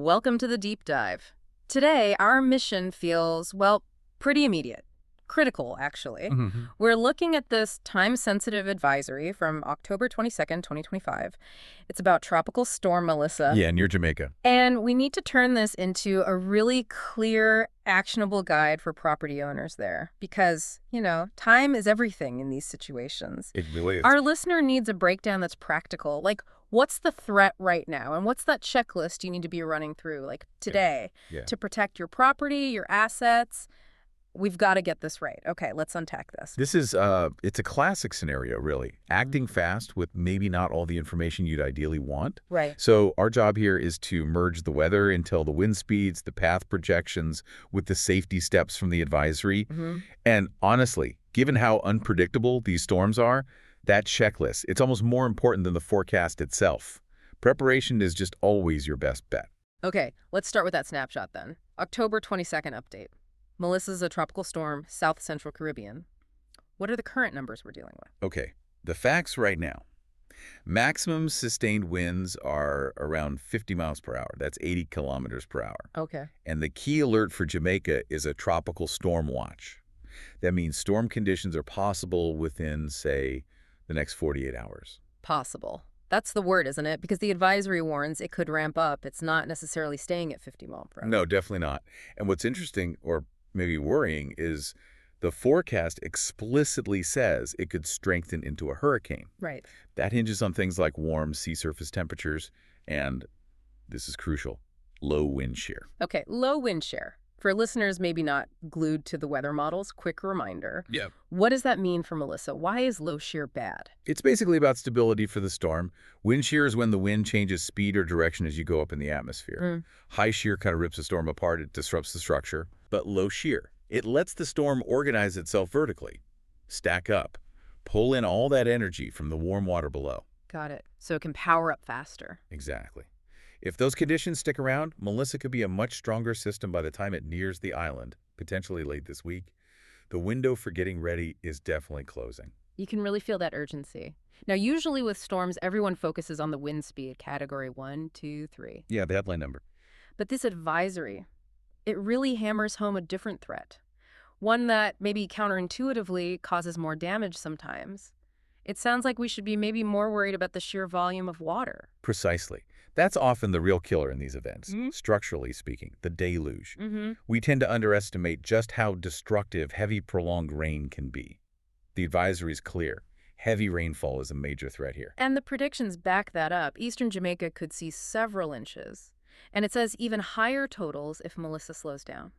Welcome to the deep dive. Today, our mission feels, well, pretty immediate. Critical, actually. We're looking at this time-sensitive advisory from October 22nd, 2025. It's about Tropical Storm Melissa. Yeah, near Jamaica. And we need to turn this into a really clear, actionable guide for property owners there. Because, time is everything in these situations. It really is. Our listener needs a breakdown that's practical. Like, what's the threat right now? And what's that checklist you need to be running through, like, today, to protect your property, your assets? We've got to get this right. Okay, let's unpack this. This is, it's a classic scenario, really. Acting fast with maybe not all the information you'd ideally want. Right. So our job here is to merge the weather intel, the wind speeds, the path projections with the safety steps from the advisory. And honestly, given how unpredictable these storms are, that checklist, it's almost more important than the forecast itself. Preparation is just always your best bet. Okay, let's start with that snapshot then. October 22nd update. Melissa's a tropical storm, South Central Caribbean. What are the current numbers we're dealing with? Okay, the facts right now. Maximum sustained winds are around 50 miles per hour. That's 80 kilometers per hour. Okay. And the key alert for Jamaica is a tropical storm watch. That means storm conditions are possible within, say, the next 48 hours. Possible. That's the word, isn't it? Because the advisory warns it could ramp up. It's not necessarily staying at 50 miles per hour. No, definitely not. And what's interesting, or maybe worrying, is the forecast explicitly says it could strengthen into a hurricane. Right. That hinges on things like warm sea surface temperatures and, this is crucial, low wind shear. Okay, low wind shear. For listeners maybe not glued to the weather models, quick reminder. Yeah. What does that mean for Melissa? Why is low shear bad? It's basically about stability for the storm. Wind shear is when the wind changes speed or direction as you go up in the atmosphere. High shear kind of rips the storm apart. It disrupts the structure. But low shear, it lets the storm organize itself vertically, stack up, pull in all that energy from the warm water below. Got it. So it can power up faster. Exactly. If those conditions stick around, Melissa could be a much stronger system by the time it nears the island, potentially late this week. The window for getting ready is definitely closing. You can really feel that urgency. Now, usually with storms, everyone focuses on the wind speed, category 1, 2, 3. Yeah, the headline number. But this advisory, it really hammers home a different threat. One that maybe counterintuitively causes more damage sometimes. It sounds like we should be maybe more worried about the sheer volume of water. Precisely. That's often the real killer in these events, structurally speaking, the deluge. We tend to underestimate just how destructive heavy, prolonged rain can be. The advisory is clear. Heavy rainfall is a major threat here. And the predictions back that up. Eastern Jamaica could see several inches. And it says even higher totals if Melissa slows down,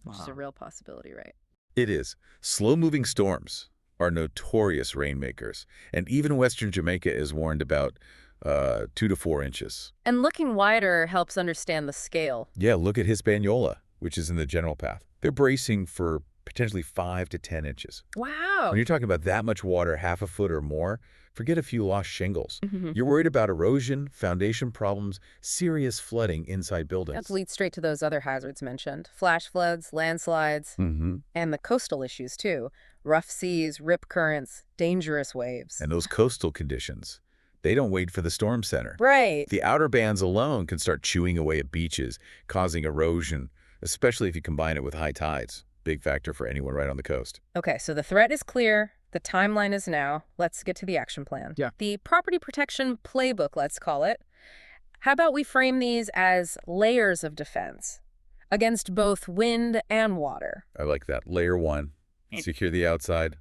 which is a real possibility, right? It is. Slow-moving storms are notorious rainmakers, and even Western Jamaica is warned about 2 to 4 inches. And looking wider helps understand the scale. Yeah, look at Hispaniola, which is in the general path. They're bracing for potentially 5 to 10 inches. Wow. When you're talking about that much water, half a foot or more, forget a few lost shingles. You're worried about erosion, foundation problems, serious flooding inside buildings. That leads straight to those other hazards mentioned. Flash floods, landslides, and the coastal issues too. Rough seas, rip currents, dangerous waves. And those coastal conditions, they don't wait for the storm center. Right. The outer bands alone can start chewing away at beaches, causing erosion, especially if you combine it with high tides. Big factor for anyone right on the coast. Okay, so the threat is clear. The timeline is now. Let's get to the action plan. Yeah. The property protection playbook, let's call it. How about we frame these as layers of defense against both wind and water? I like that. Layer 1, secure the outside,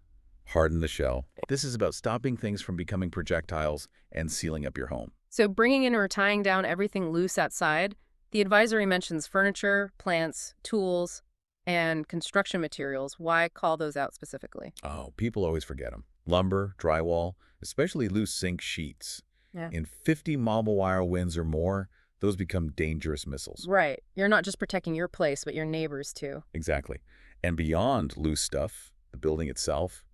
harden the shell. This is about stopping things from becoming projectiles and sealing up your home. So bringing in or tying down everything loose outside, the advisory mentions furniture, plants, tools, and construction materials. Why call those out specifically? Oh, people always forget them. Lumber, drywall, especially loose zinc sheets. Yeah. In 50 mile-per-hour winds or more, those become dangerous missiles. Right. You're not just protecting your place, but your neighbors too. Exactly. And beyond loose stuff, the building itself,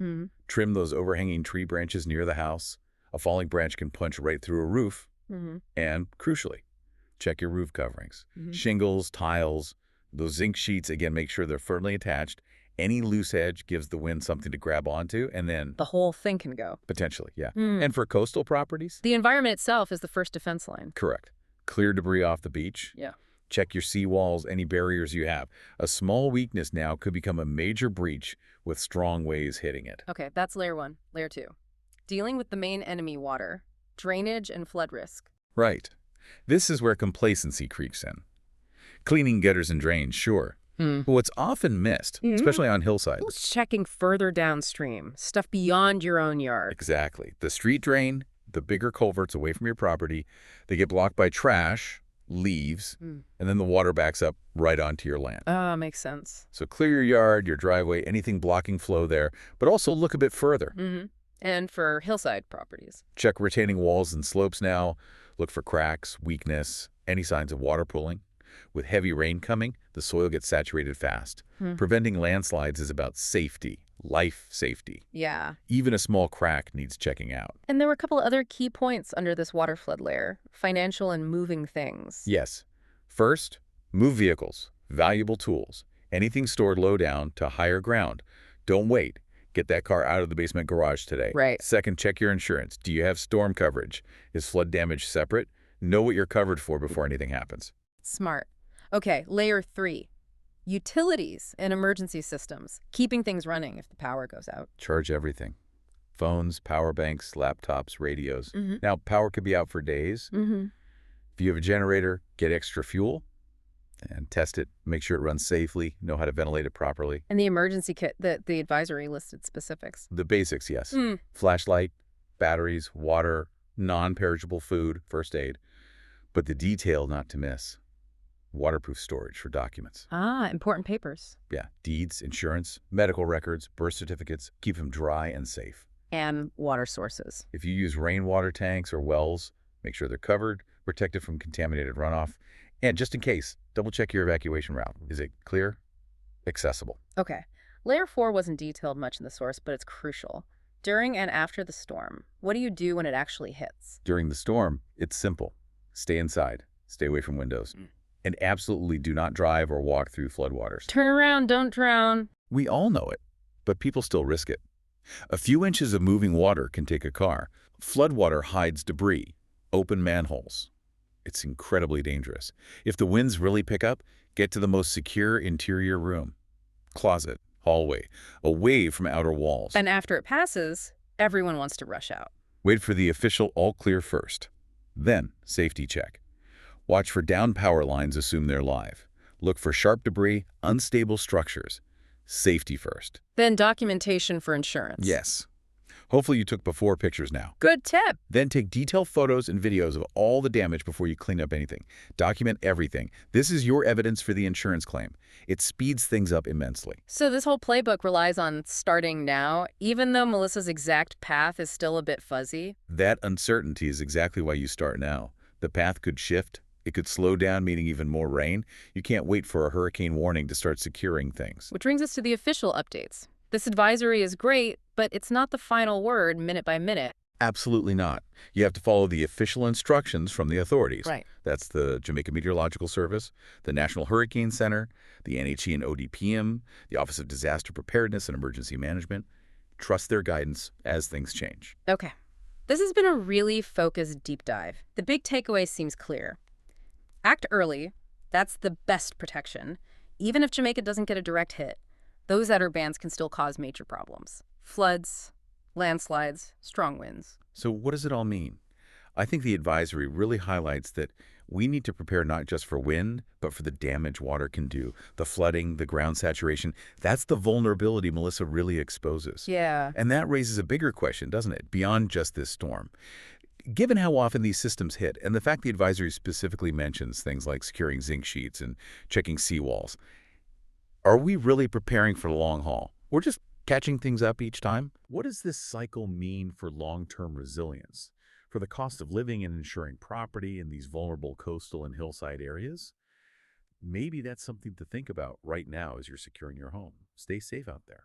trim those overhanging tree branches near the house. A falling branch can punch right through a roof. And crucially, check your roof coverings. Shingles, tiles, those zinc sheets, again, make sure they're firmly attached. Any loose edge gives the wind something to grab onto, and then The whole thing can go. potentially, yeah. And for coastal properties? The environment itself is the first defense line. Correct. Clear debris off the beach. Yeah. Check your seawalls, any barriers you have. A small weakness now could become a major breach with strong waves hitting it. Okay, that's layer 1. Layer 2. Dealing with the main enemy, water, drainage, and flood risk. Right. This is where complacency creeps in. Cleaning gutters and drains, sure. But what's often missed, especially on hillsides. Who's checking further downstream, stuff beyond your own yard? Exactly. The street drain, the bigger culverts away from your property, they get blocked by trash, leaves, and then the water backs up right onto your land. Makes sense. So clear your yard, your driveway, anything blocking flow there, but also look a bit further. And for hillside properties. Check retaining walls and slopes now. Look for cracks, weakness, any signs of water pooling. With heavy rain coming, the soil gets saturated fast. Preventing landslides is about safety, life safety. Yeah. Even a small crack needs checking out. And there were a couple other key points under this water flood layer. Financial and moving things. Yes. First, move vehicles, valuable tools, anything stored low down to higher ground. Don't wait. Get that car out of the basement garage today. Right. Second, check your insurance. Do you have storm coverage? Is flood damage separate? Know what you're covered for before anything happens. Smart. Okay, layer 3. Utilities and emergency systems. Keeping things running if the power goes out. Charge everything. Phones, power banks, laptops, radios. Now, power could be out for days. If you have a generator, get extra fuel and test it. Make sure it runs safely. Know how to ventilate it properly. And the emergency kit, the advisory listed specifics. The basics, yes. Flashlight, batteries, water, non-perishable food, first aid. But the detail not to miss. Waterproof storage for documents. Important papers. Yeah, deeds, insurance, medical records, birth certificates. Keep them dry and safe. And water sources. If you use rainwater tanks or wells, make sure they're covered, protected from contaminated runoff. And just in case, double check your evacuation route. Is it clear? Accessible. Okay. Layer 4 wasn't detailed much in the source, but it's crucial. During and after the storm, what do you do when it actually hits? During the storm, it's simple. Stay inside. Stay away from windows. And absolutely do not drive or walk through floodwaters. Turn around, don't drown. We all know it, but people still risk it. A few inches of moving water can take a car. Floodwater hides debris, open manholes. It's incredibly dangerous. If the winds really pick up, get to the most secure interior room. Closet, hallway, away from outer walls. And after it passes, everyone wants to rush out. Wait for the official all clear first. Then, safety check. Watch for down power lines, assume they're live. Look for sharp debris, unstable structures. Safety first. Then documentation for insurance. Yes. Hopefully you took before pictures now. Good tip. Then take detailed photos and videos of all the damage before you clean up anything. Document everything. This is your evidence for the insurance claim. It speeds things up immensely. So this whole playbook relies on starting now, even though Melissa's exact path is still a bit fuzzy? That uncertainty is exactly why you start now. The path could shift. It could slow down, meaning even more rain. You can't wait for a hurricane warning to start securing things. Which brings us to the official updates. This advisory is great, but it's not the final word minute by minute. Absolutely not. You have to follow the official instructions from the authorities. Right. That's the Jamaica Meteorological Service, the National Hurricane Center, the NHE and ODPM, the Office of Disaster Preparedness and Emergency Management. Trust their guidance as things change. Okay. This has been a really focused deep dive. The big takeaway seems clear. Act early. That's the best protection. Even if Jamaica doesn't get a direct hit, those outer bands can still cause major problems. Floods, landslides, strong winds. So what does it all mean? I think the advisory really highlights that we need to prepare not just for wind, but for the damage water can do. The flooding, the ground saturation, that's the vulnerability Melissa really exposes. Yeah. And that raises a bigger question, doesn't it, beyond just this storm? Given how often these systems hit, and the fact the advisory specifically mentions things like securing zinc sheets and checking seawalls, are we really preparing for the long haul? We're just catching things up each time? What does this cycle mean for long-term resilience? For the cost of living and insuring property in these vulnerable coastal and hillside areas? Maybe that's something to think about right now as you're securing your home. Stay safe out there.